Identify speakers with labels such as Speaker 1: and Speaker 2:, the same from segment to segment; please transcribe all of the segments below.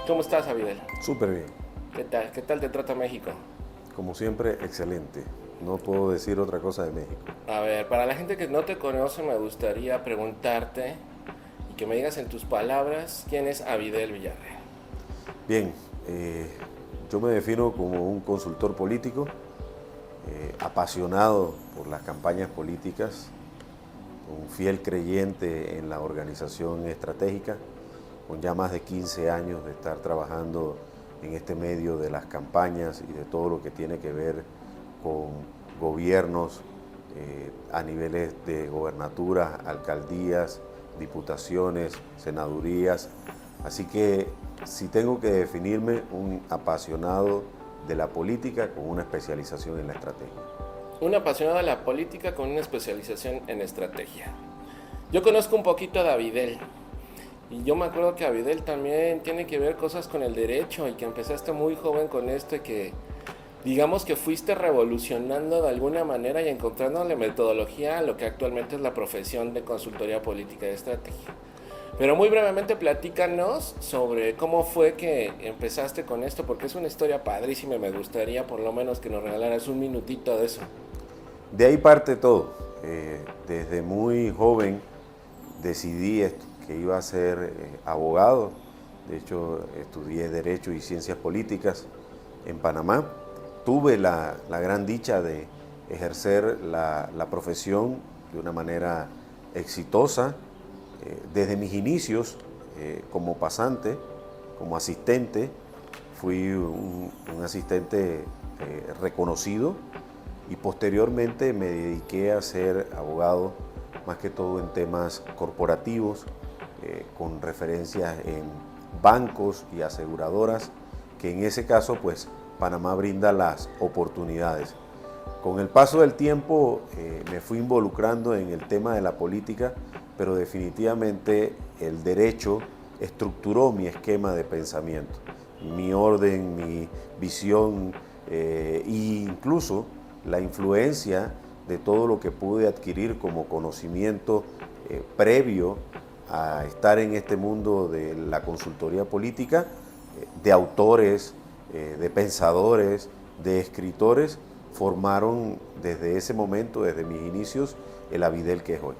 Speaker 1: ¿Cómo estás, Abidel?
Speaker 2: Súper bien.
Speaker 1: ¿Qué tal? ¿Qué tal te trata México?
Speaker 2: Como siempre, excelente. No puedo decir otra cosa de México.
Speaker 1: A ver, para la gente que no te conoce, me gustaría preguntarte y que me digas en tus palabras quién es Abidel Villarreal.
Speaker 2: Bien, yo me defino como un consultor político, apasionado por las campañas políticas, un fiel creyente en la organización estratégica, con ya más de 15 años de estar trabajando en este medio de las campañas y de todo lo que tiene que ver con gobiernos a niveles de gobernaturas, alcaldías, diputaciones, senadurías. Así que si tengo que definirme, un apasionado de la política con una especialización en la estrategia.
Speaker 1: Un apasionado de la política con una especialización en estrategia. Yo conozco un poquito de Abidel. Y yo me acuerdo que Abidel también tiene que ver cosas con el derecho y que empezaste muy joven con esto y que digamos que fuiste revolucionando de alguna manera y encontrándole metodología a lo que actualmente es la profesión de consultoría política y estrategia. Pero muy brevemente platícanos sobre cómo fue que empezaste con esto, porque es una historia padrísima y me gustaría por lo menos que nos regalaras un minutito de eso.
Speaker 2: De ahí parte todo. Desde muy joven decidí que iba a ser abogado. De hecho, estudié Derecho y Ciencias Políticas en Panamá. Tuve la gran dicha de ejercer la profesión de una manera exitosa. Desde mis inicios como pasante, como asistente, fui un asistente reconocido y posteriormente me dediqué a ser abogado más que todo en temas corporativos, con referencias en bancos y aseguradoras, que en ese caso pues Panamá brinda las oportunidades. Con el paso del tiempo me fui involucrando en el tema de la política, pero definitivamente el derecho estructuró mi esquema de pensamiento, mi orden, mi visión e incluso la influencia de todo lo que pude adquirir como conocimiento previo a estar en este mundo de la consultoría política, de autores, de pensadores, de escritores, formaron desde ese momento, desde mis inicios, el Abidel que es hoy.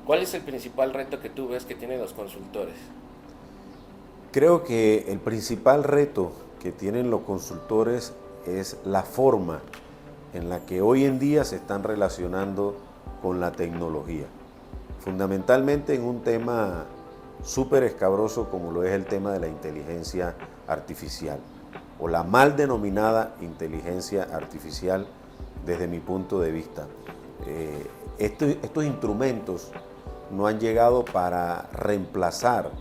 Speaker 1: ¿Cuál es el principal reto que tú ves que tienen los consultores?
Speaker 2: Creo que el principal reto que tienen los consultores es la forma en la que hoy en día se están relacionando con la tecnología. Fundamentalmente en un tema súper escabroso como lo es el tema de la inteligencia artificial o la mal denominada inteligencia artificial desde mi punto de vista. Estos instrumentos no han llegado para reemplazar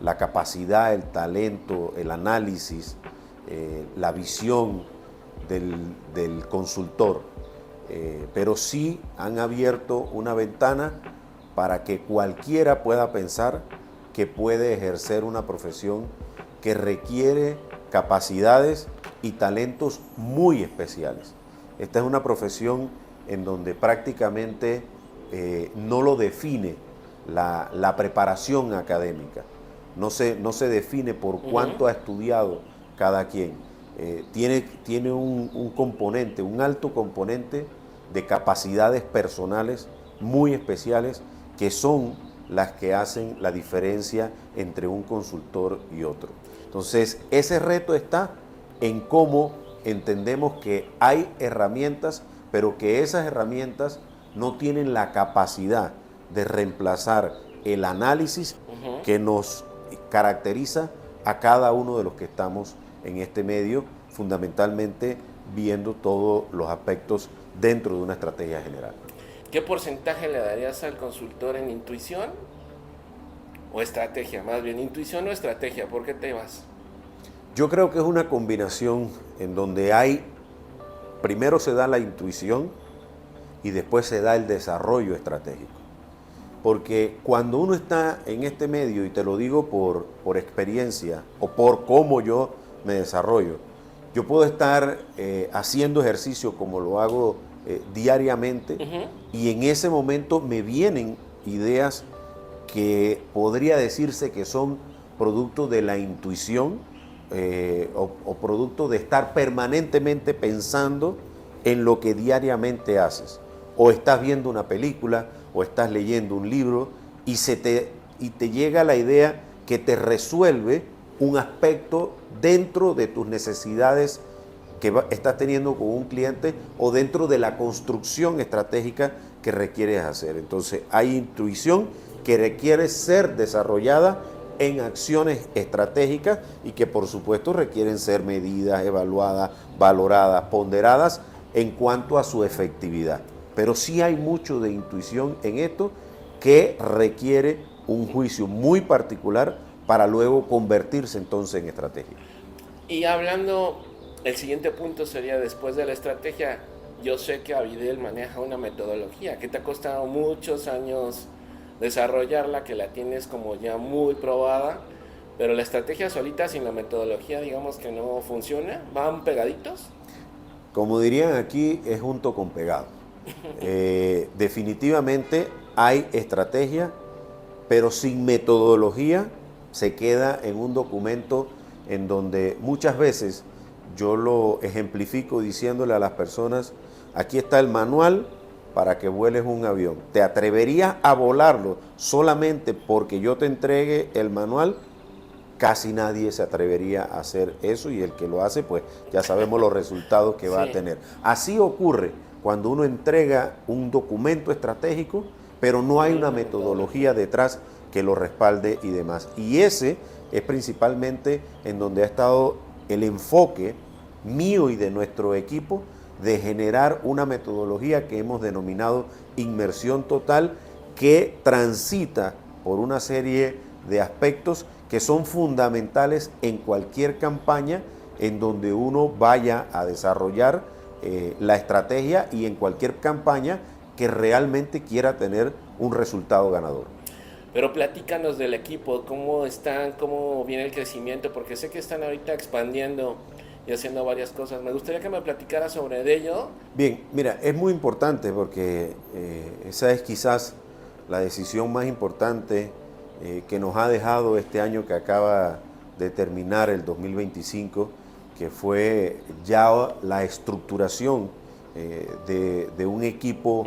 Speaker 2: la capacidad, el talento, el análisis, la visión del consultor, pero sí han abierto una ventana para que cualquiera pueda pensar que puede ejercer una profesión que requiere capacidades y talentos muy especiales. Esta es una profesión en donde prácticamente no lo define la preparación académica, no se define por cuánto ha estudiado cada quien. Tiene un componente, un alto componente de capacidades personales muy especiales que son las que hacen la diferencia entre un consultor y otro. Entonces, ese reto está en cómo entendemos que hay herramientas, pero que esas herramientas no tienen la capacidad de reemplazar el análisis que nos caracteriza a cada uno de los que estamos en este medio, fundamentalmente viendo todos los aspectos dentro de una estrategia general.
Speaker 1: ¿Qué porcentaje le darías al consultor en intuición o estrategia? Más bien, intuición o estrategia, ¿por qué te vas?
Speaker 2: Yo creo que es una combinación en donde primero se da la intuición y después se da el desarrollo estratégico. Porque cuando uno está en este medio, y te lo digo por experiencia o por cómo yo me desarrollo, yo puedo estar haciendo ejercicio como lo hago diariamente y en ese momento me vienen ideas que podría decirse que son producto de la intuición o producto de estar permanentemente pensando en lo que diariamente haces. O estás viendo una película o estás leyendo un libro y te llega la idea que te resuelve un aspecto dentro de tus necesidades que estás teniendo con un cliente o dentro de la construcción estratégica que requieres hacer. Entonces hay intuición que requiere ser desarrollada en acciones estratégicas y que por supuesto requieren ser medidas, evaluadas, valoradas, ponderadas en cuanto a su efectividad. Pero sí hay mucho de intuición en esto que requiere un juicio muy particular para luego convertirse entonces en estrategia.
Speaker 1: Y hablando, el siguiente punto sería después de la estrategia. Yo sé que Avidel maneja una metodología que te ha costado muchos años desarrollarla, que la tienes como ya muy probada, pero la estrategia solita sin la metodología, digamos que no funciona, van pegaditos.
Speaker 2: Como dirían aquí, es junto con pegado. Definitivamente hay estrategia, pero sin metodología se queda en un documento en donde muchas veces yo lo ejemplifico diciéndole a las personas, aquí está el manual para que vueles un avión. ¿Te atreverías a volarlo solamente porque yo te entregue el manual? Casi nadie se atrevería a hacer eso y el que lo hace, pues ya sabemos los resultados que va a tener. Así ocurre cuando uno entrega un documento estratégico, pero no hay una metodología detrás que lo respalde y demás. Y ese es principalmente en donde ha estado el enfoque mío y de nuestro equipo de generar una metodología que hemos denominado inmersión total, que transita por una serie de aspectos que son fundamentales en cualquier campaña en donde uno vaya a desarrollar la estrategia y en cualquier campaña que realmente quiera tener un resultado ganador.
Speaker 1: Pero platícanos del equipo, cómo están, cómo viene el crecimiento, porque sé que están ahorita expandiendo y haciendo varias cosas. Me gustaría que me platicaras sobre ello.
Speaker 2: Bien, mira, es muy importante porque esa es quizás la decisión más importante que nos ha dejado este año que acaba de terminar, el 2025, que fue ya la estructuración de un equipo,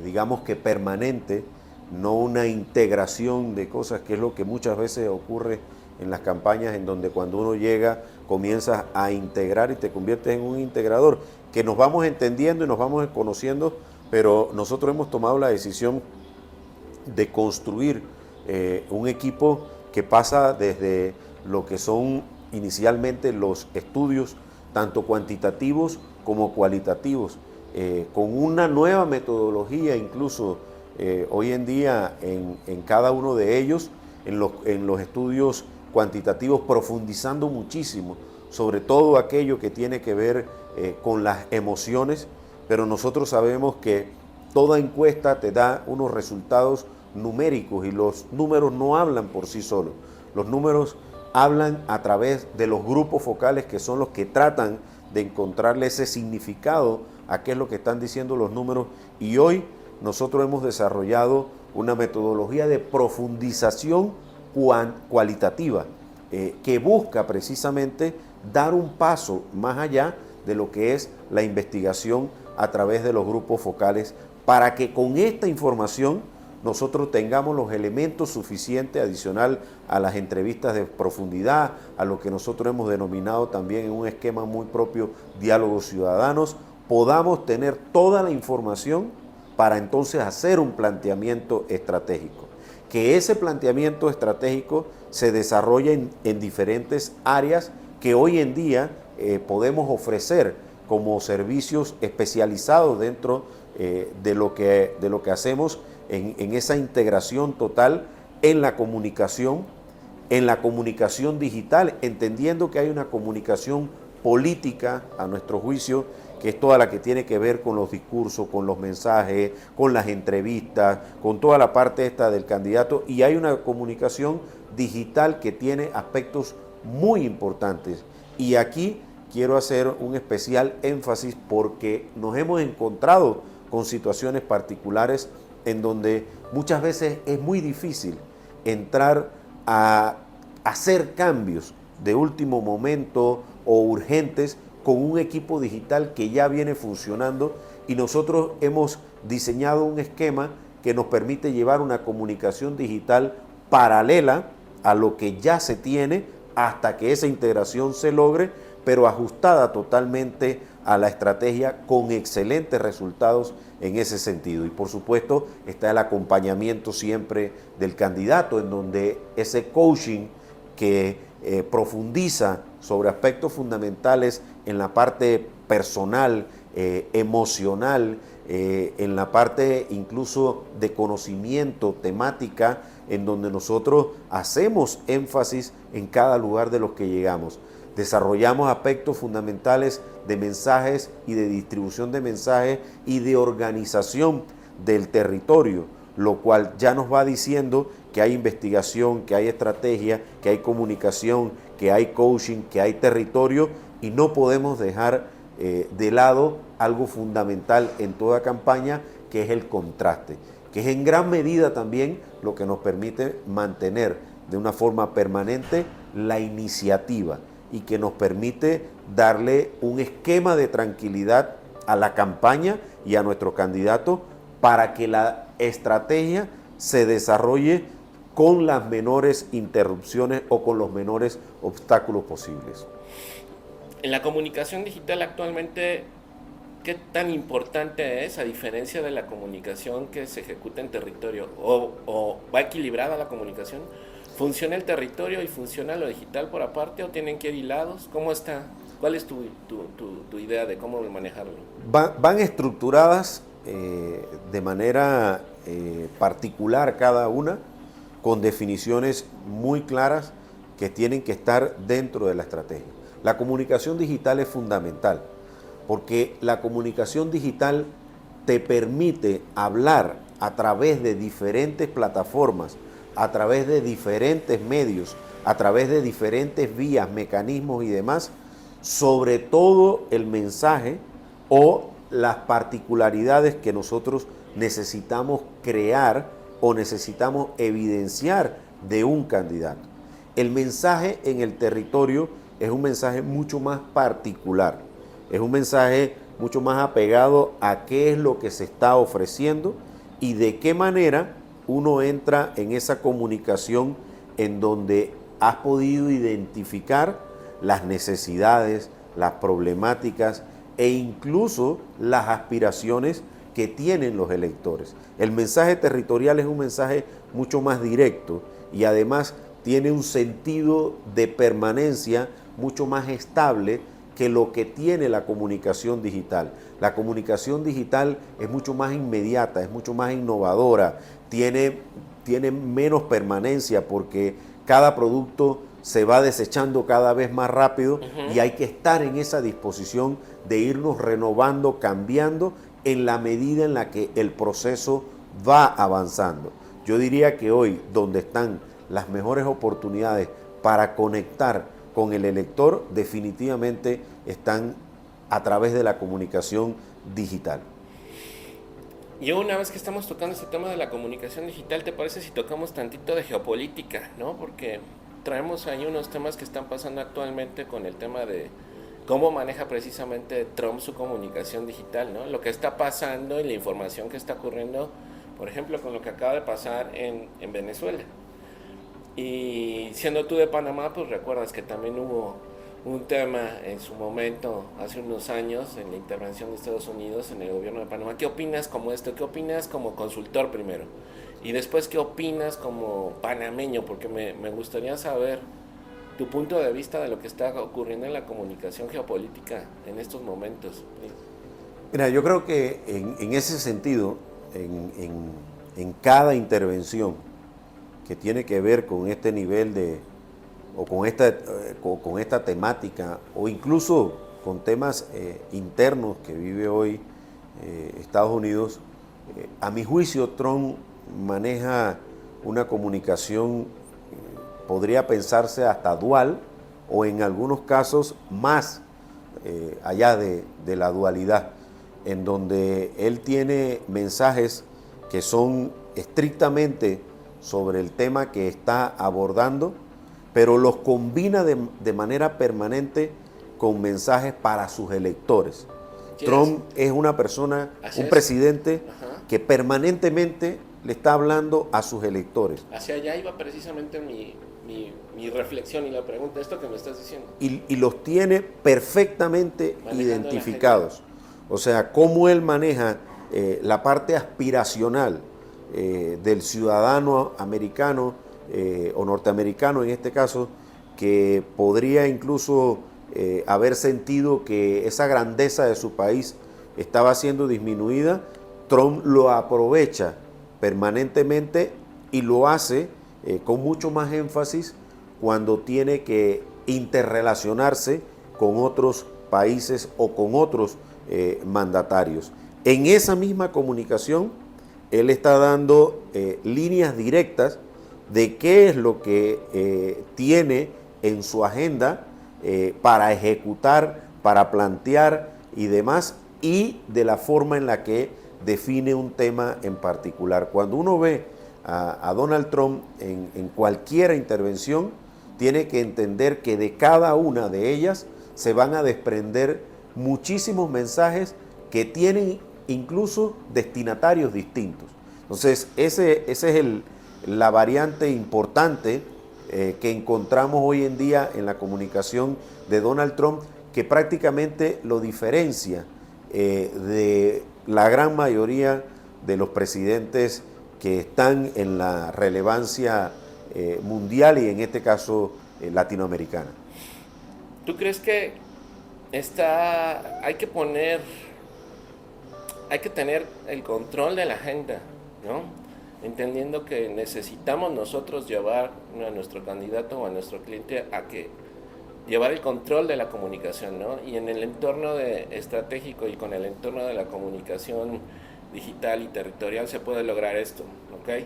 Speaker 2: digamos que permanente, no una integración de cosas, que es lo que muchas veces ocurre en las campañas, en donde cuando uno llega comienzas a integrar y te conviertes en un integrador, que nos vamos entendiendo y nos vamos conociendo, pero nosotros hemos tomado la decisión de construir un equipo que pasa desde lo que son inicialmente los estudios, tanto cuantitativos como cualitativos, con una nueva metodología incluso hoy en día en cada uno de ellos, en los estudios cuantitativos, profundizando muchísimo sobre todo aquello que tiene que ver con las emociones, pero nosotros sabemos que toda encuesta te da unos resultados numéricos y los números no hablan por sí solos. Los números hablan a través de los grupos focales, que son los que tratan de encontrarle ese significado a qué es lo que están diciendo los números, y hoy nosotros hemos desarrollado una metodología de profundización cualitativa que busca precisamente dar un paso más allá de lo que es la investigación a través de los grupos focales, para que con esta información nosotros tengamos los elementos suficientes adicional a las entrevistas de profundidad, a lo que nosotros hemos denominado también en un esquema muy propio diálogos ciudadanos, podamos tener toda la información para entonces hacer un planteamiento estratégico. Que ese planteamiento estratégico se desarrolla en diferentes áreas que hoy en día podemos ofrecer como servicios especializados dentro de lo que hacemos en esa integración total en la comunicación digital, entendiendo que hay una comunicación política, a nuestro juicio, que es toda la que tiene que ver con los discursos, con los mensajes, con las entrevistas, con toda la parte esta del candidato, y hay una comunicación digital que tiene aspectos muy importantes. Y aquí quiero hacer un especial énfasis porque nos hemos encontrado con situaciones particulares en donde muchas veces es muy difícil entrar a hacer cambios de último momento o urgentes con un equipo digital que ya viene funcionando, y nosotros hemos diseñado un esquema que nos permite llevar una comunicación digital paralela a lo que ya se tiene hasta que esa integración se logre, pero ajustada totalmente a la estrategia, con excelentes resultados en ese sentido. Y por supuesto está el acompañamiento siempre del candidato, en donde ese coaching que profundiza sobre aspectos fundamentales en la parte personal, emocional, en la parte incluso de conocimiento, temática, en donde nosotros hacemos énfasis en cada lugar de los que llegamos. Desarrollamos aspectos fundamentales de mensajes y de distribución de mensajes y de organización del territorio, lo cual ya nos va diciendo que hay investigación, que hay estrategia, que hay comunicación, que hay coaching, que hay territorio, y no podemos dejar de lado algo fundamental en toda campaña, que es el contraste, que es en gran medida también lo que nos permite mantener de una forma permanente la iniciativa, y que nos permite darle un esquema de tranquilidad a la campaña y a nuestro candidato para que la estrategia se desarrolle con las menores interrupciones o con los menores obstáculos posibles.
Speaker 1: En la comunicación digital actualmente, ¿qué tan importante es, a diferencia de la comunicación que se ejecuta en territorio? ¿O va equilibrada la comunicación? ¿Funciona el territorio y funciona lo digital por aparte, o tienen que ir hilados? ¿Cómo está? ¿Cuál es tu idea de cómo manejarlo?
Speaker 2: Van estructuradas de manera particular cada una, con definiciones muy claras que tienen que estar dentro de la estrategia. La comunicación digital es fundamental, porque la comunicación digital te permite hablar a través de diferentes plataformas, a través de diferentes medios, a través de diferentes vías, mecanismos y demás, sobre todo el mensaje o las particularidades que nosotros necesitamos crear o necesitamos evidenciar de un candidato. El mensaje en el territorio es un mensaje mucho más particular, es un mensaje mucho más apegado a qué es lo que se está ofreciendo y de qué manera uno entra en esa comunicación en donde has podido identificar las necesidades, las problemáticas e incluso las aspiraciones que tienen los electores. El mensaje territorial es un mensaje mucho más directo y además tiene un sentido de permanencia mucho más estable que lo que tiene la comunicación digital. La comunicación digital es mucho más inmediata, es mucho más innovadora, tiene menos permanencia porque cada producto se va desechando cada vez más rápido y hay que estar en esa disposición de irnos renovando, cambiando en la medida en la que el proceso va avanzando. Yo diría que hoy, donde están las mejores oportunidades para conectar con el elector, definitivamente están a través de la comunicación digital.
Speaker 1: Yo, una vez que estamos tocando este tema de la comunicación digital, ¿te parece si tocamos tantito de geopolítica, ¿no? Porque traemos ahí unos temas que están pasando actualmente con el tema de cómo maneja precisamente Trump su comunicación digital, ¿no? Lo que está pasando y la información que está ocurriendo, por ejemplo, con lo que acaba de pasar en Venezuela. Y siendo tú de Panamá, pues recuerdas que también hubo un tema en su momento, hace unos años, en la intervención de Estados Unidos en el gobierno de Panamá. ¿Qué opinas como esto? ¿Qué opinas como consultor primero? Y después, ¿qué opinas como panameño? Porque me gustaría saber tu punto de vista de lo que está ocurriendo en la comunicación geopolítica en estos momentos.
Speaker 2: Mira, yo creo que en ese sentido, en cada intervención que tiene que ver con este nivel de, o con esta temática, o incluso con temas internos que vive hoy Estados Unidos, a mi juicio Trump maneja una comunicación, podría pensarse hasta dual, o en algunos casos más allá de la dualidad, en donde él tiene mensajes que son estrictamente sobre el tema que está abordando pero los combina de manera permanente con mensajes para sus electores.
Speaker 1: Yes.
Speaker 2: Trump es una persona, un presidente que permanentemente le está hablando a sus electores.
Speaker 1: Hacia allá iba precisamente mi reflexión y la pregunta, esto que me estás diciendo.
Speaker 2: Y los tiene perfectamente identificados. O sea, cómo él maneja la parte aspiracional del ciudadano americano o norteamericano en este caso, que podría incluso haber sentido que esa grandeza de su país estaba siendo disminuida. Trump lo aprovecha permanentemente y lo hace con mucho más énfasis cuando tiene que interrelacionarse con otros países o con otros mandatarios. En esa misma comunicación, él está dando líneas directas de qué es lo que tiene en su agenda para ejecutar, para plantear y demás, y de la forma en la que define un tema en particular. Cuando uno ve a Donald Trump en cualquier intervención, tiene que entender que de cada una de ellas se van a desprender muchísimos mensajes que tienen incluso destinatarios distintos. Entonces, esa es la variante importante que encontramos hoy en día en la comunicación de Donald Trump, que prácticamente lo diferencia de la gran mayoría de los presidentes que están en la relevancia mundial y en este caso latinoamericana.
Speaker 1: ¿Tú crees que hay que tener el control de la agenda, ¿no? Entendiendo que necesitamos nosotros llevar a nuestro candidato o a nuestro cliente a que llevar el control de la comunicación, ¿no? Y en el entorno estratégico y con el entorno de la comunicación digital y territorial se puede lograr esto, ¿ok?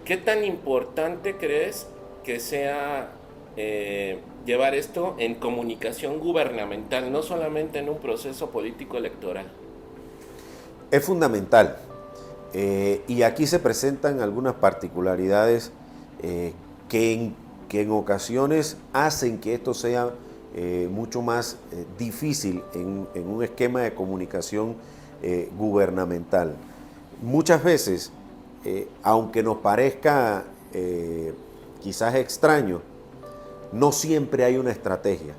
Speaker 1: ¿Qué tan importante crees que sea llevar esto en comunicación gubernamental, no solamente en un proceso político electoral?
Speaker 2: Es fundamental. Y aquí se presentan algunas particularidades que en ocasiones hacen que esto sea mucho más difícil en un esquema de comunicación gubernamental. Muchas veces, aunque nos parezca quizás extraño, no siempre hay una estrategia.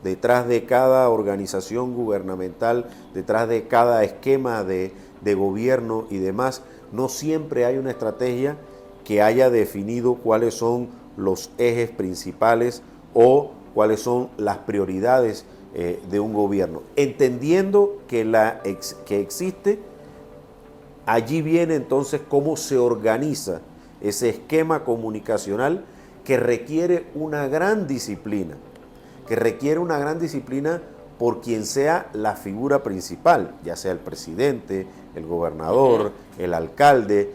Speaker 2: Detrás de cada organización gubernamental, detrás de cada esquema de gobierno y demás, no siempre hay una estrategia que haya definido cuáles son los ejes principales o cuáles son las prioridades de un gobierno. Entendiendo que existe, allí viene entonces cómo se organiza ese esquema comunicacional que requiere una gran disciplina, por quien sea la figura principal, ya sea el presidente, el gobernador, el alcalde.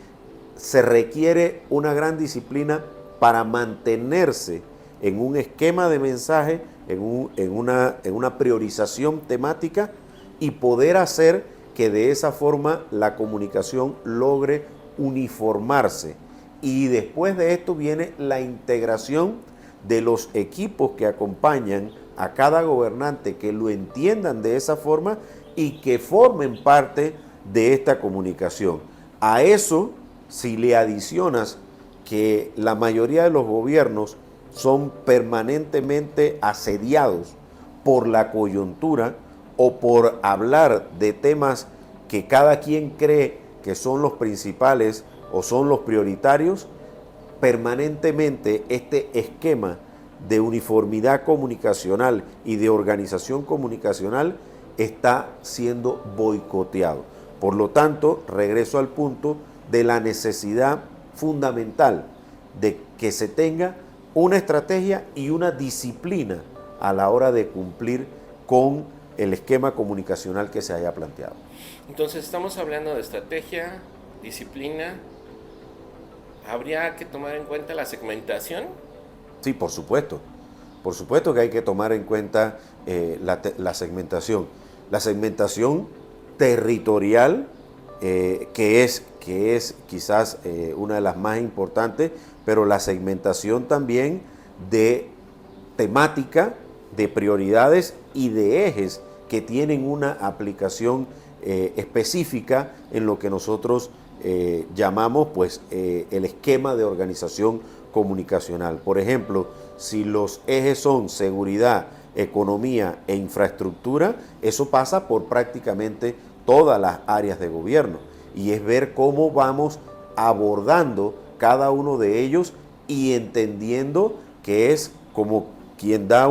Speaker 2: Se requiere una gran disciplina para mantenerse en un esquema de mensaje, en una priorización temática y poder hacer que de esa forma la comunicación logre uniformarse. Y después de esto viene la integración de los equipos que acompañan a cada gobernante, que lo entiendan de esa forma y que formen parte de esta comunicación. A eso, si le adicionas que la mayoría de los gobiernos son permanentemente asediados por la coyuntura o por hablar de temas que cada quien cree que son los principales o son los prioritarios, permanentemente este esquema de uniformidad comunicacional y de organización comunicacional está siendo boicoteado. Por lo tanto, regreso al punto de la necesidad fundamental de que se tenga una estrategia y una disciplina a la hora de cumplir con el esquema comunicacional que se haya planteado.
Speaker 1: Entonces estamos hablando de estrategia, disciplina. ¿Habría que tomar en cuenta la segmentación?
Speaker 2: Sí, por supuesto. Por supuesto que hay que tomar en cuenta la segmentación. La segmentación territorial, que es quizás una de las más importantes, pero la segmentación también de temática, de prioridades y de ejes que tienen una aplicación específica en lo que nosotros llamamos pues el esquema de organización comunicacional. Por ejemplo, si los ejes son seguridad, economía e infraestructura, eso pasa por prácticamente todas las áreas de gobierno y es ver cómo vamos abordando cada uno de ellos y entendiendo que es como quien da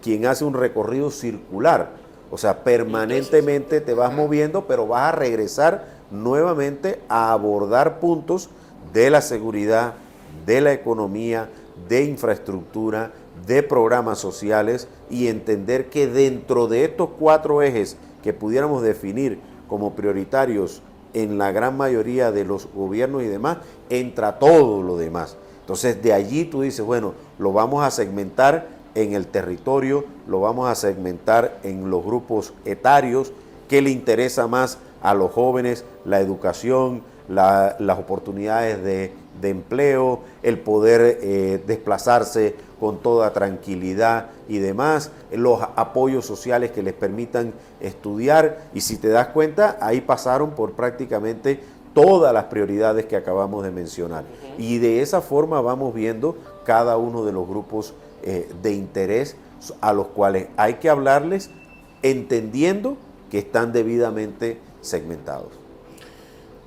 Speaker 2: quien hace un recorrido circular, o sea, permanentemente te vas moviendo, pero vas a regresar nuevamente a abordar puntos de la seguridad, de la economía, de infraestructura, de programas sociales y entender que dentro de estos 4 ejes que pudiéramos definir como prioritarios en la gran mayoría de los gobiernos y demás, entra todo lo demás. Entonces de allí tú dices, bueno, lo vamos a segmentar en el territorio, lo vamos a segmentar en los grupos etarios, qué le interesa más a los jóvenes, la educación, las oportunidades de empleo, el poder desplazarse con toda tranquilidad y demás, los apoyos sociales que les permitan estudiar, y si te das cuenta, ahí pasaron por prácticamente todas las prioridades que acabamos de mencionar. Y de esa forma vamos viendo cada uno de los grupos de interés a los cuales hay que hablarles, entendiendo que están debidamente segmentados.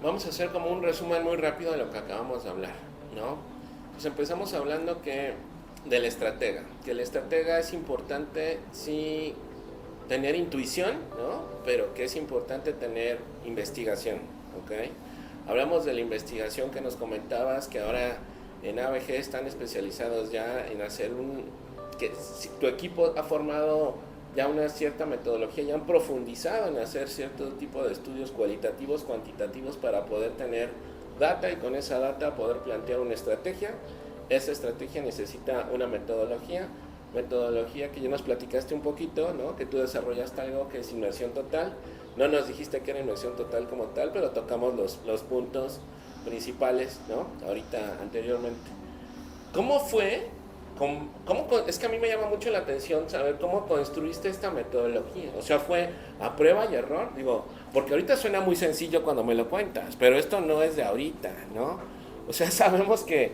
Speaker 1: Vamos a hacer como un resumen muy rápido de lo que acabamos de hablar, ¿no? Pues empezamos hablando del estratega, que el estratega es importante, sí, tener intuición, ¿no? Pero que es importante tener investigación, ¿ok? Hablamos de la investigación que nos comentabas, que ahora en ABG están especializados ya en hacer que si tu equipo ha formado ya una cierta metodología, ya han profundizado en hacer cierto tipo de estudios cualitativos, cuantitativos para poder tener data y con esa data poder plantear una estrategia. Esa estrategia necesita una metodología que ya nos platicaste un poquito, ¿no? Que tú desarrollaste algo que es inmersión total. No nos dijiste que era inmersión total como tal, pero tocamos los puntos principales, ¿no? Ahorita, anteriormente. ¿Cómo fue? Es que a mí me llama mucho la atención saber cómo construiste esta metodología. O sea, fue a prueba y error, digo, porque ahorita suena muy sencillo cuando me lo cuentas, pero esto no es de ahorita, ¿no? O sea, sabemos que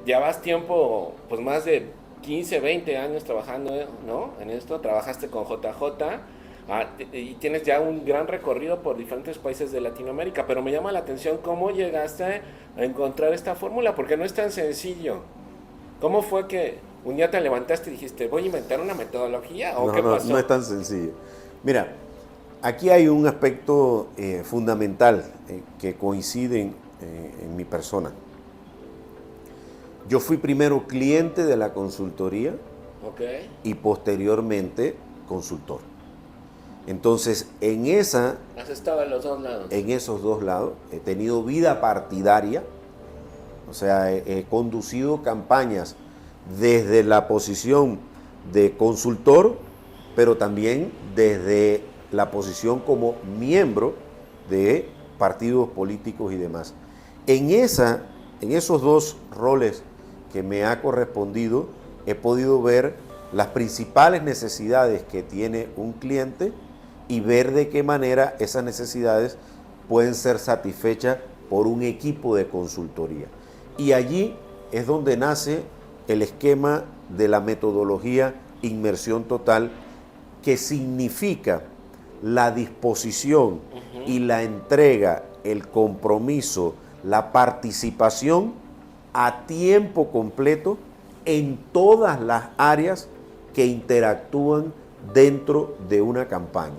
Speaker 1: llevas tiempo, pues más de 15, 20 años trabajando, ¿no? En esto, trabajaste con JJ y tienes ya un gran recorrido por diferentes países de Latinoamérica, pero me llama la atención cómo llegaste a encontrar esta fórmula, porque no es tan sencillo. ¿Cómo fue que un día te levantaste y dijiste, voy a inventar una metodología? ¿O qué pasó?
Speaker 2: No es tan sencillo. Mira, aquí hay un aspecto fundamental que coincide en mi persona. Yo fui primero cliente de la consultoría y posteriormente consultor. Entonces,
Speaker 1: has estado en los dos lados.
Speaker 2: En esos dos lados he tenido vida partidaria, o sea, he conducido campañas desde la posición de consultor, pero también desde la posición como miembro de partidos políticos y demás. En esos dos roles que me ha correspondido, he podido ver las principales necesidades que tiene un cliente y ver de qué manera esas necesidades pueden ser satisfechas por un equipo de consultoría. Y allí es donde nace el esquema de la metodología inmersión total, que significa la disposición y la entrega, el compromiso, la participación a tiempo completo en todas las áreas que interactúan dentro de una campaña.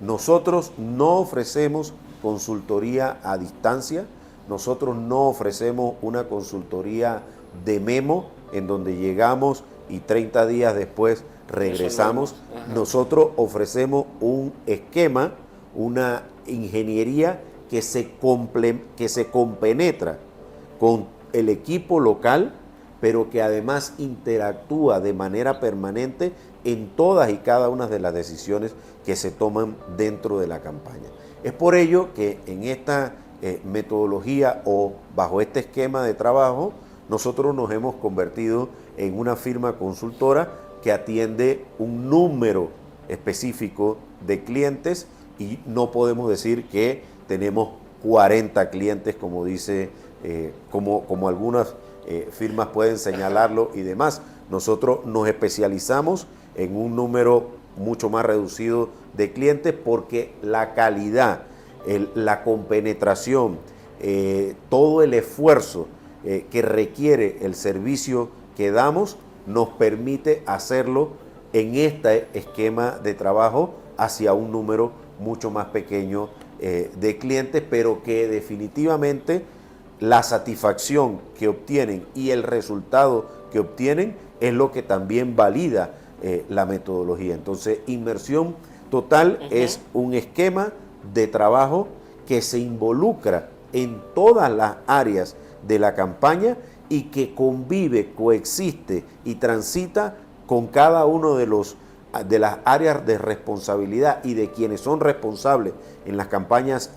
Speaker 2: Nosotros no ofrecemos consultoría a distancia, nosotros no ofrecemos una consultoría de memo en donde llegamos y 30 días después regresamos. Nosotros ofrecemos un esquema, una ingeniería que se compenetra con el equipo local, pero que además interactúa de manera permanente en todas y cada una de las decisiones que se toman dentro de la campaña. Es por ello que en esta metodología o bajo este esquema de trabajo, nosotros nos hemos convertido en una firma consultora que atiende un número específico de clientes y no podemos decir que tenemos 40 clientes, como dice, como algunas firmas pueden señalarlo y demás. Nosotros nos especializamos en un número mucho más reducido de clientes porque la calidad, la compenetración, todo el esfuerzo que requiere el servicio que damos nos permite hacerlo en este esquema de trabajo hacia un número mucho más pequeño de clientes, pero que definitivamente la satisfacción que obtienen y el resultado que obtienen es lo que también valida la metodología. Entonces, Inmersión Total es un esquema de trabajo que se involucra en todas las áreas de la campaña y que convive, coexiste y transita con cada uno de las áreas de responsabilidad y de quienes son responsables en las campañas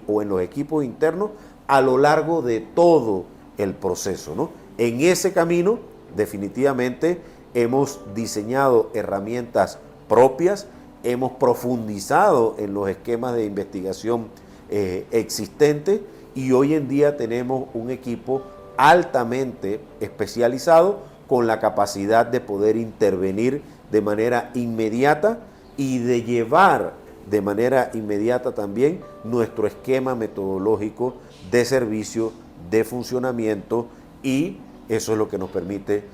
Speaker 2: o en los equipos internos a lo largo de todo el proceso, ¿no? En ese camino, definitivamente, hemos diseñado herramientas propias, hemos profundizado en los esquemas de investigación existentes y hoy en día tenemos un equipo altamente especializado con la capacidad de poder intervenir de manera inmediata y de llevar de manera inmediata también nuestro esquema metodológico de servicio, de funcionamiento, y eso es lo que nos permite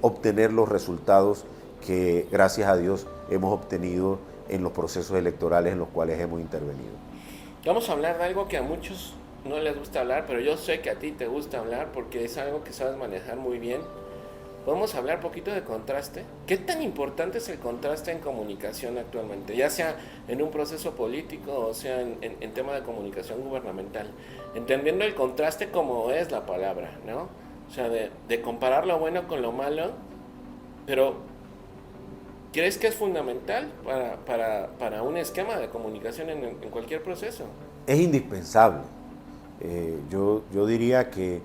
Speaker 2: obtener los resultados que, gracias a Dios, hemos obtenido en los procesos electorales en los cuales hemos intervenido.
Speaker 1: Vamos a hablar de algo que a muchos no les gusta hablar, pero yo sé que a ti te gusta hablar porque es algo que sabes manejar muy bien. Podemos hablar un poquito de contraste. ¿Qué tan importante es el contraste en comunicación actualmente? Ya sea en un proceso político o sea en tema de comunicación gubernamental. Entendiendo el contraste como es la palabra, ¿no? O sea, de comparar lo bueno con lo malo. Pero, ¿crees que es fundamental para un esquema de comunicación en cualquier proceso?
Speaker 2: Es indispensable. Yo diría que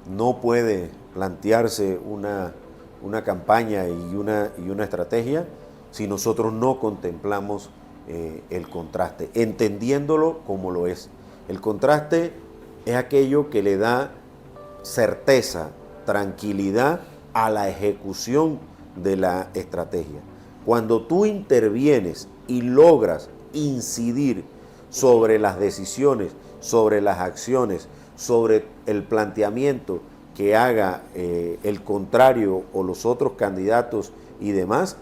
Speaker 2: no puede plantearse una campaña y una estrategia si nosotros no contemplamos el contraste, entendiéndolo como lo es. El contraste es aquello que le da certeza, tranquilidad a la ejecución de la estrategia. Cuando tú intervienes y logras incidir sobre las decisiones, sobre las acciones, sobre el planteamiento que haga el contrario o los otros candidatos y demás,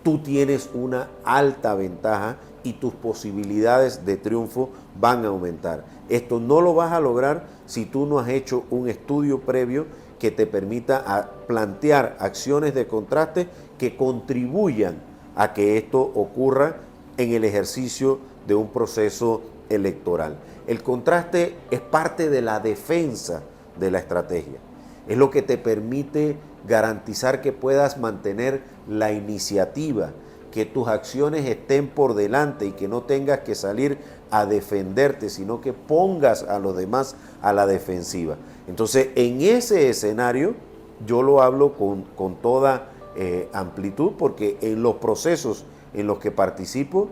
Speaker 2: tú tienes una alta ventaja y tus posibilidades de triunfo van a aumentar. Esto no lo vas a lograr si tú no has hecho un estudio previo que te permita plantear acciones de contraste que contribuyan a que esto ocurra en el ejercicio de un proceso electoral. El contraste es parte de la defensa de la estrategia. Es lo que te permite garantizar que puedas mantener la iniciativa, que tus acciones estén por delante y que no tengas que salir a defenderte, sino que pongas a los demás a la defensiva. Entonces, en ese escenario, yo lo hablo con toda amplitud, porque en los procesos en los que participo,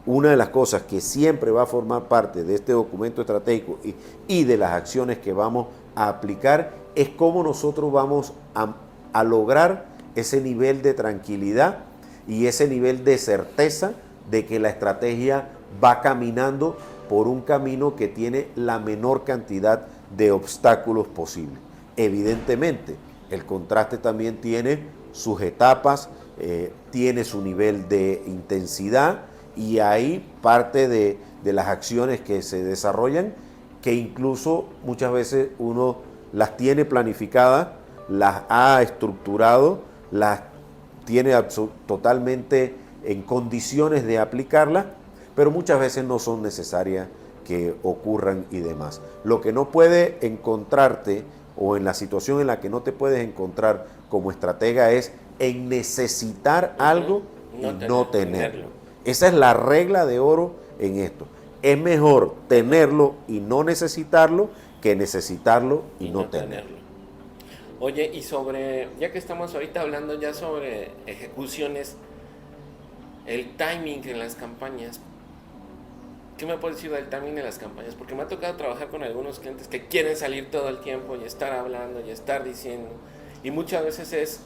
Speaker 2: una de las cosas que siempre va a formar parte de este documento estratégico y de las acciones que vamos a aplicar es cómo nosotros vamos a lograr ese nivel de tranquilidad y ese nivel de certeza de que la estrategia va caminando por un camino que tiene la menor cantidad de obstáculos posible. Evidentemente, el contraste también tiene sus etapas, tiene su nivel de intensidad, y ahí parte de las acciones que se desarrollan, que incluso muchas veces uno las tiene planificadas, las ha estructurado, las tiene totalmente en condiciones de aplicarlas, pero muchas veces no son necesarias que ocurran y demás. Lo que no puede encontrarte, o en la situación en la que no te puedes encontrar como estratega, es en necesitar algo y no tenerlo. Esa es la regla de oro en esto. Es mejor tenerlo y no necesitarlo que necesitarlo y no tenerlo.
Speaker 1: Oye, y sobre, ya que estamos ahorita hablando ya sobre ejecuciones, el timing en las campañas, ¿qué me puedes decir del timing en las campañas? Porque me ha tocado trabajar con algunos clientes que quieren salir todo el tiempo y estar hablando y estar diciendo, y muchas veces es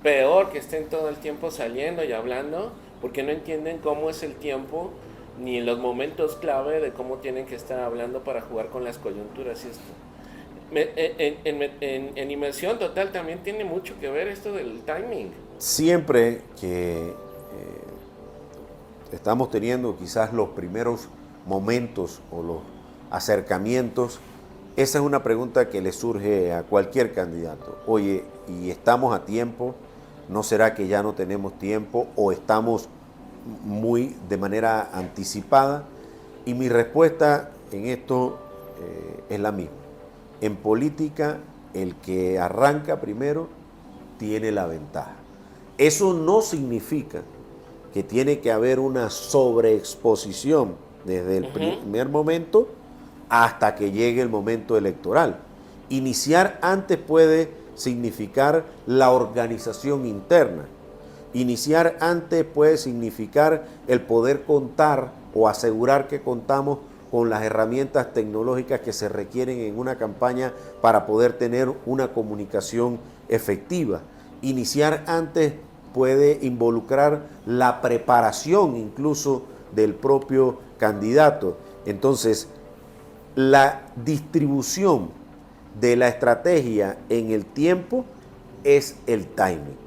Speaker 1: peor que estén todo el tiempo saliendo y hablando, porque no entienden cómo es el tiempo ni en los momentos clave de cómo tienen que estar hablando para jugar con las coyunturas y esto. En inmersión total también tiene mucho que ver esto del timing.
Speaker 2: Siempre que estamos teniendo quizás los primeros momentos o los acercamientos, esa es una pregunta que le surge a cualquier candidato. Oye, ¿y estamos a tiempo? ¿No será que ya no tenemos tiempo o estamos muy de manera anticipada? Y mi respuesta en esto es la misma. En política, el que arranca primero tiene la ventaja. Eso no significa que tiene que haber una sobreexposición desde el primer momento hasta que llegue el momento electoral. Iniciar antes puede significar la organización interna. Iniciar antes puede significar el poder contar o asegurar que contamos con las herramientas tecnológicas que se requieren en una campaña para poder tener una comunicación efectiva. Iniciar antes puede involucrar la preparación incluso del propio candidato. Entonces, la distribución de la estrategia en el tiempo es el timing.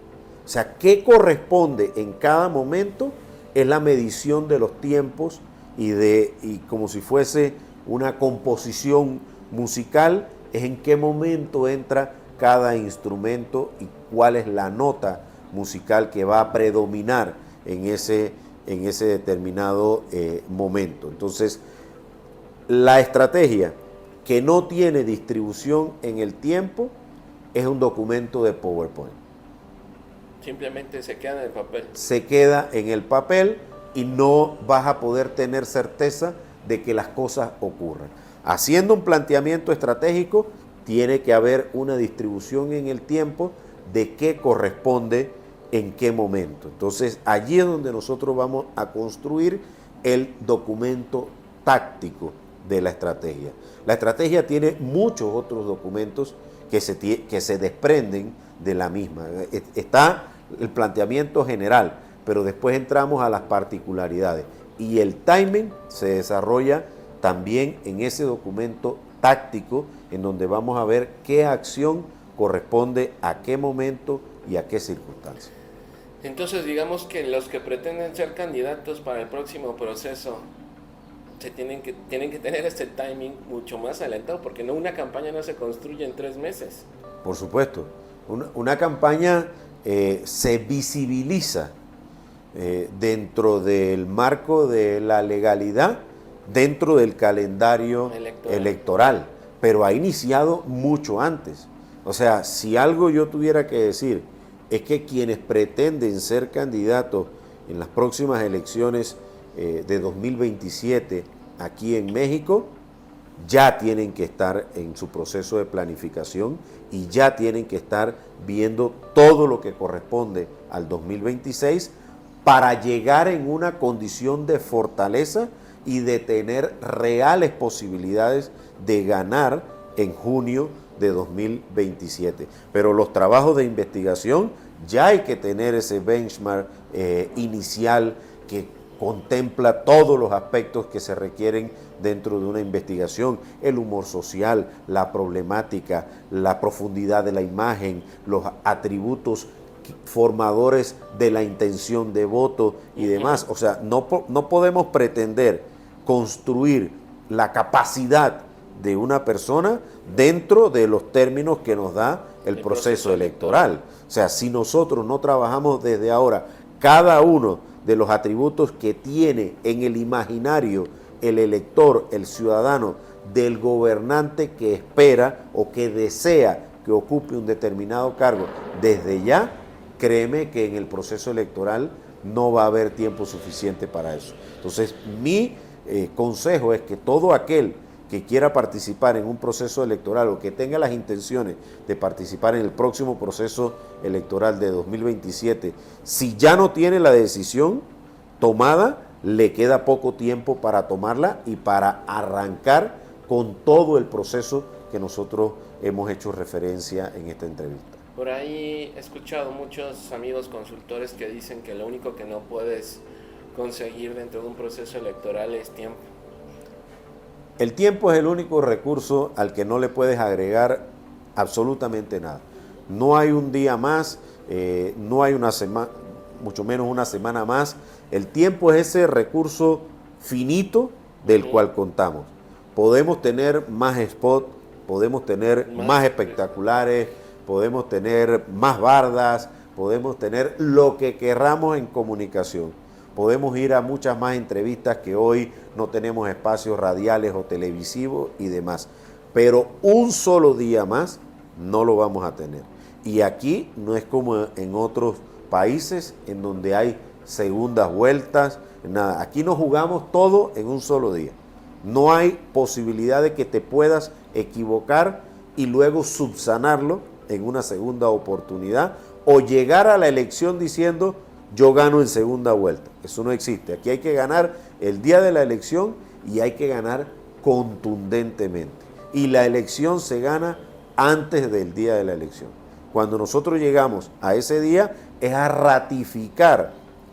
Speaker 2: O sea, ¿qué corresponde en cada momento? Es la medición de los tiempos y como si fuese una composición musical, es en qué momento entra cada instrumento y cuál es la nota musical que va a predominar en ese determinado momento. Entonces, la estrategia que no tiene distribución en el tiempo es un documento de PowerPoint.
Speaker 1: Simplemente se queda en el papel.
Speaker 2: Se queda en el papel y no vas a poder tener certeza de que las cosas ocurran. Haciendo un planteamiento estratégico, tiene que haber una distribución en el tiempo de qué corresponde en qué momento. Entonces, allí es donde nosotros vamos a construir el documento táctico de la estrategia. La estrategia tiene muchos otros documentos que se desprenden de la misma. Está el planteamiento general, pero después entramos a las particularidades. Y el timing se desarrolla también en ese documento táctico, en donde vamos a ver qué acción corresponde a qué momento y a qué circunstancia.
Speaker 1: Entonces, digamos que los que pretenden ser candidatos para el próximo proceso tienen que tener este timing mucho más adelantado, porque una campaña no se construye en 3 meses.
Speaker 2: Por supuesto, una campaña se visibiliza dentro del marco de la legalidad, dentro del calendario electoral, pero ha iniciado mucho antes. O sea, si algo yo tuviera que decir es que quienes pretenden ser candidatos en las próximas elecciones de 2027 aquí en México, ya tienen que estar en su proceso de planificación y ya tienen que estar viendo todo lo que corresponde al 2026 para llegar en una condición de fortaleza y de tener reales posibilidades de ganar en junio de 2027. Pero los trabajos de investigación ya hay que tener ese benchmark inicial que contempla todos los aspectos que se requieren dentro de una investigación: el humor social, la problemática, la profundidad de la imagen, los atributos formadores de la intención de voto y demás. O sea, no podemos pretender construir la capacidad de una persona dentro de los términos que nos da el proceso electoral. O sea, si nosotros no trabajamos desde ahora cada uno de los atributos que tiene en el imaginario el elector, el ciudadano, del gobernante que espera o que desea que ocupe un determinado cargo desde ya, créeme que en el proceso electoral no va a haber tiempo suficiente para eso. Entonces, mi consejo es que todo aquel que quiera participar en un proceso electoral o que tenga las intenciones de participar en el próximo proceso electoral de 2027, si ya no tiene la decisión tomada, le queda poco tiempo para tomarla y para arrancar con todo el proceso que nosotros hemos hecho referencia en esta entrevista.
Speaker 1: Por ahí he escuchado muchos amigos consultores que dicen que lo único que no puedes conseguir dentro de un proceso electoral es tiempo.
Speaker 2: El tiempo es el único recurso al que no le puedes agregar absolutamente nada. No hay un día más, no hay una semana, mucho menos una semana más. El tiempo es ese recurso finito del cual contamos. Podemos tener más spots, podemos tener más espectaculares, podemos tener más bardas, podemos tener lo que querramos en comunicación. Podemos ir a muchas más entrevistas que hoy no tenemos espacios radiales o televisivos y demás. Pero un solo día más no lo vamos a tener. Y aquí no es como en otros países en donde hay segundas vueltas, nada. Aquí nos jugamos todo en un solo día. No hay posibilidad de que te puedas equivocar y luego subsanarlo en una segunda oportunidad o llegar a la elección diciendo yo gano en segunda vuelta. Eso no existe. Aquí hay que ganar el día de la elección y hay que ganar contundentemente. Y la elección se gana antes del día de la elección. Cuando nosotros llegamos a ese día es a ratificar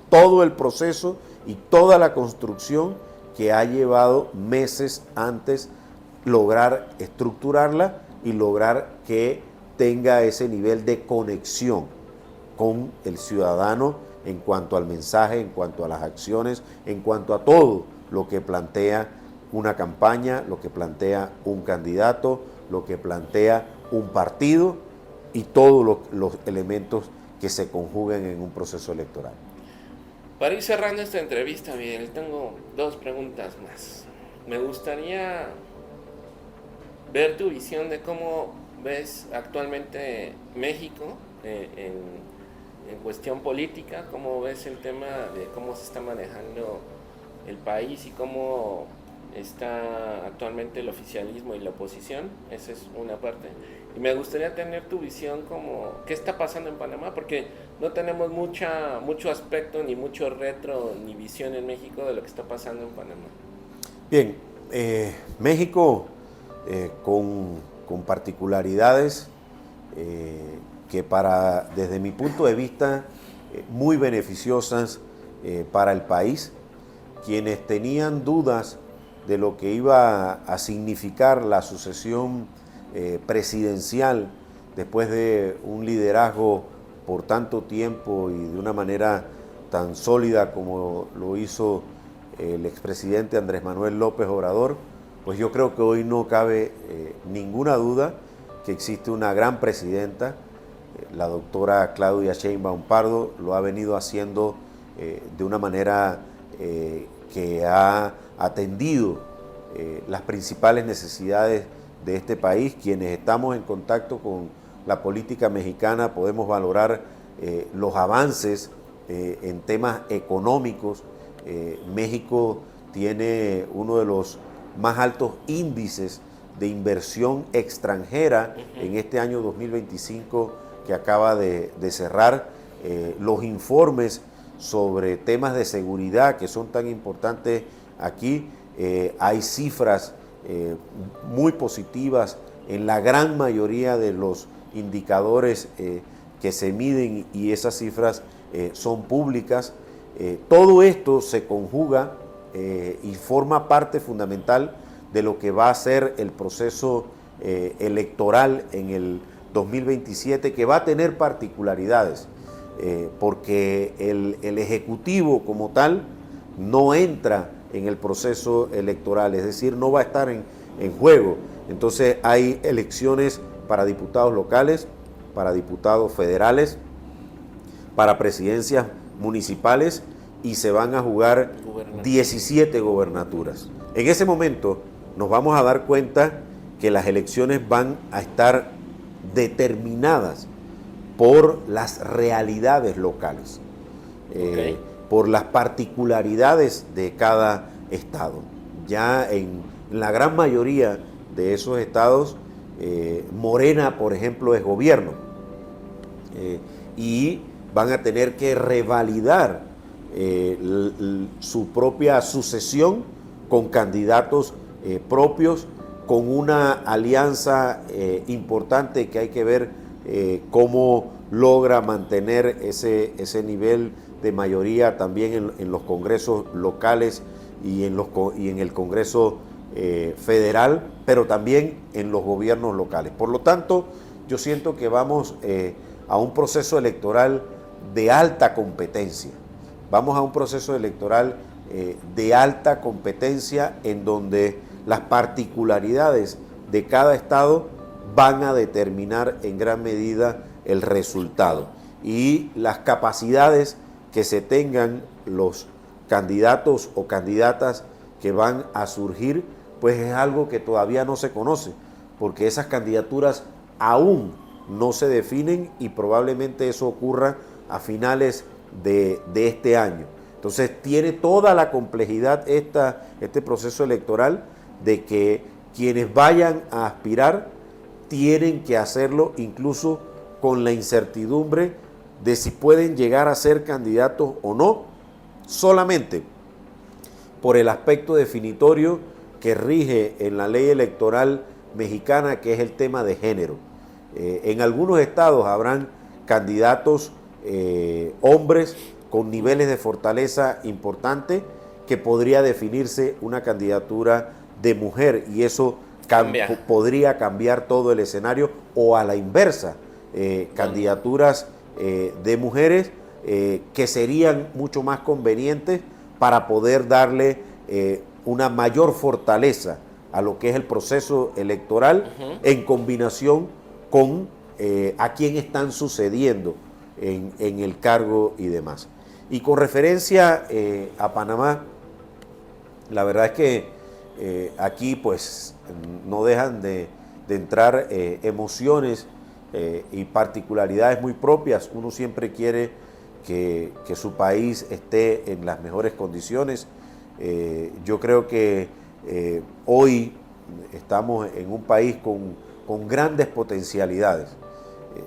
Speaker 2: todo el proceso y toda la construcción que ha llevado meses antes lograr estructurarla y lograr que tenga ese nivel de conexión con el ciudadano en cuanto al mensaje, en cuanto a las acciones, en cuanto a todo lo que plantea una campaña, lo que plantea un candidato, lo que plantea un partido y todos los elementos que se conjuguen en un proceso electoral.
Speaker 1: Para ir cerrando esta entrevista, Miguel, tengo dos preguntas más. Me gustaría ver tu visión de cómo ves actualmente México en cuestión política, cómo ves el tema de cómo se está manejando el país y cómo está actualmente el oficialismo y la oposición. Esa es una parte. Y me gustaría tener tu visión como qué está pasando en Panamá, porque no tenemos mucho aspecto, ni mucho retro, ni visión en México de lo que está pasando en Panamá.
Speaker 2: Bien, México con particularidades que desde mi punto de vista, muy beneficiosas para el país. Quienes tenían dudas de lo que iba a significar la sucesión presidencial después de un liderazgo por tanto tiempo y de una manera tan sólida como lo hizo el expresidente Andrés Manuel López Obrador, pues yo creo que hoy no cabe ninguna duda que existe una gran presidenta. La doctora Claudia Sheinbaum Pardo lo ha venido haciendo de una manera que ha atendido las principales necesidades de este país. Quienes estamos en contacto con la política mexicana podemos valorar los avances en temas económicos. México tiene uno de los más altos índices de inversión extranjera en este año 2025 que acaba de cerrar. Los informes sobre temas de seguridad que son tan importantes aquí, hay cifras muy positivas en la gran mayoría de los indicadores que se miden y esas cifras son públicas. Todo esto se conjuga y forma parte fundamental de lo que va a ser el proceso electoral en el 2027, que va a tener particularidades, porque el Ejecutivo como tal no entra en el proceso electoral, es decir, no va a estar en juego. Entonces hay elecciones para diputados locales, para diputados federales, para presidencias municipales y se van a jugar 17 gobernaturas. En ese momento nos vamos a dar cuenta que las elecciones van a estar determinadas por las realidades locales, por las particularidades de cada estado. Ya en En la gran mayoría de esos estados, Morena, por ejemplo, es gobierno. Y van a tener que revalidar su propia sucesión con candidatos propios, con una alianza importante que hay que ver cómo logra mantener ese nivel de mayoría también en los congresos locales y en el Congreso federal, pero también en los gobiernos locales. Por lo tanto, yo siento que vamos a un proceso electoral de alta competencia. Vamos a un proceso electoral de alta competencia en donde las particularidades de cada estado van a determinar en gran medida el resultado. Y las capacidades que se tengan los candidatos o candidatas que van a surgir, pues es algo que todavía no se conoce, porque esas candidaturas aún no se definen y probablemente eso ocurra a finales de este año. Entonces tiene toda la complejidad este proceso electoral de que quienes vayan a aspirar tienen que hacerlo incluso con la incertidumbre de si pueden llegar a ser candidatos o no, solamente por el aspecto definitorio que rige en la ley electoral mexicana, que es el tema de género. En algunos estados habrán candidatos hombres con niveles de fortaleza importantes que podría definirse una candidatura de mujer y eso podría cambiar todo el escenario, o a la inversa, candidaturas de mujeres que serían mucho más convenientes para poder darle una mayor fortaleza a lo que es el proceso electoral en combinación con a quién están sucediendo en el cargo y demás. Y con referencia a Panamá, la verdad es que aquí pues no dejan de entrar emociones y particularidades muy propias. Uno siempre quiere que su país esté en las mejores condiciones. Yo creo que hoy estamos en un país con grandes potencialidades.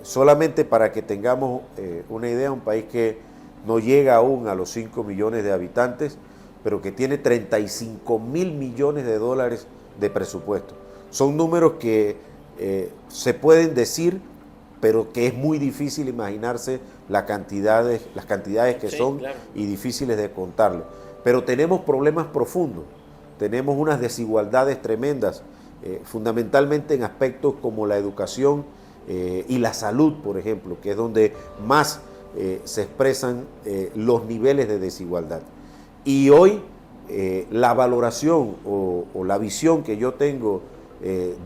Speaker 2: Solamente para que tengamos una idea, un país que no llega aún a los 5 millones de habitantes, pero que tiene 35 mil millones de dólares de presupuesto. Son números que se pueden decir, pero que es muy difícil imaginarse las cantidades que son, claro, y difíciles de contarlo. Pero tenemos problemas profundos, tenemos unas desigualdades tremendas, fundamentalmente en aspectos como la educación y la salud, por ejemplo, que es donde más se expresan los niveles de desigualdad. Y hoy la valoración o la visión que yo tengo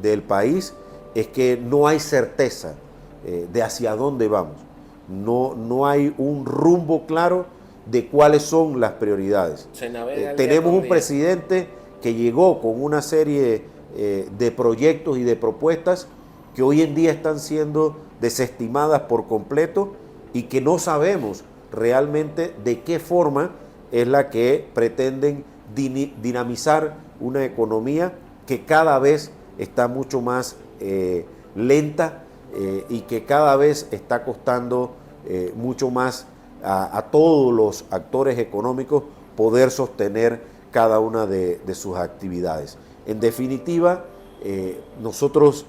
Speaker 2: del país es que no hay certeza de hacia dónde vamos. No hay un rumbo claro de cuáles son las prioridades. Tenemos un presidente que llegó con una serie de proyectos y de propuestas que hoy en día están siendo desestimadas por completo y que no sabemos realmente de qué forma es la que pretenden dinamizar una economía que cada vez está mucho más lenta y que cada vez está costando mucho más a todos los actores económicos poder sostener cada una de sus actividades. En definitiva, nosotros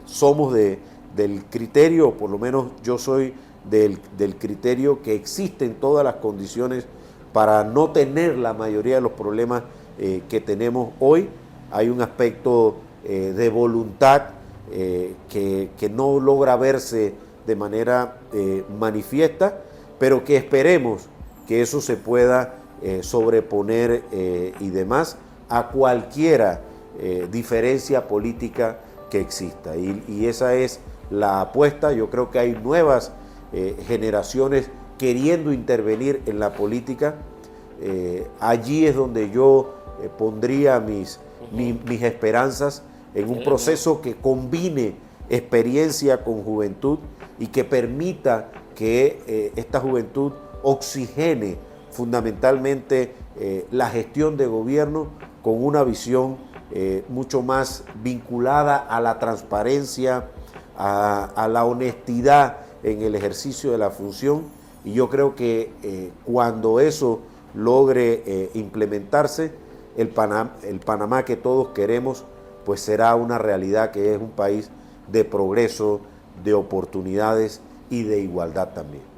Speaker 2: somos del criterio, o por lo menos yo soy del criterio que existen todas las condiciones para no tener la mayoría de los problemas que tenemos hoy. Hay un aspecto de voluntad que no logra verse de manera manifiesta, pero que esperemos que eso se pueda sobreponer y demás a cualquiera diferencia política que exista. Y esa es la apuesta. Yo creo que hay nuevas generaciones queriendo intervenir en la política. Allí es donde yo pondría mis esperanzas en un proceso que combine experiencia con juventud y que permita que esta juventud oxigene fundamentalmente la gestión de gobierno con una visión mucho más vinculada a la transparencia, a la honestidad en el ejercicio de la función, y yo creo que cuando eso logre implementarse, el Panamá que todos queremos, pues será una realidad, que es un país de progreso, de oportunidades y de igualdad también.